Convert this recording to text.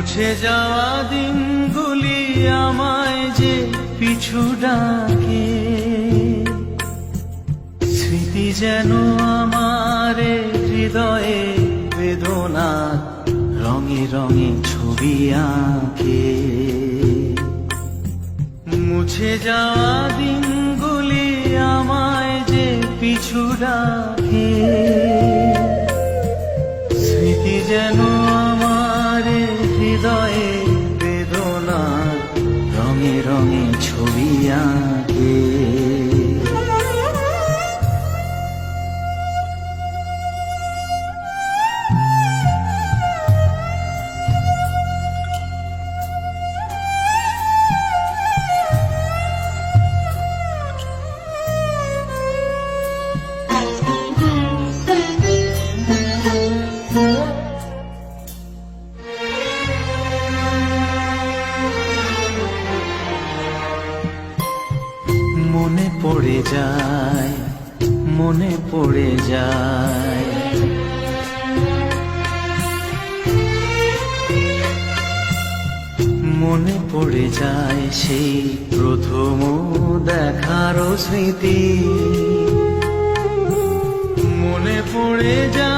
মুছে যাওয়া দিনগুলি আমায় যে পিছু ডাকে, স্মৃতি যেন আমার হৃদয়ে বেদনা রঙে রঙে ছবি আঁকে। মুছে যাওয়া দিনগুলি আমায় যে পিছু ডাকে, স্মৃতি যেন আমার হৃদয়ে বেদনা রঙে রঙে ছবি আঁকে। মনে পড়ে যায়, মনে পড়ে যায়, মনে পড়ে যায় সেই প্রথম দেখার স্মৃতি। মনে পড়ে যায়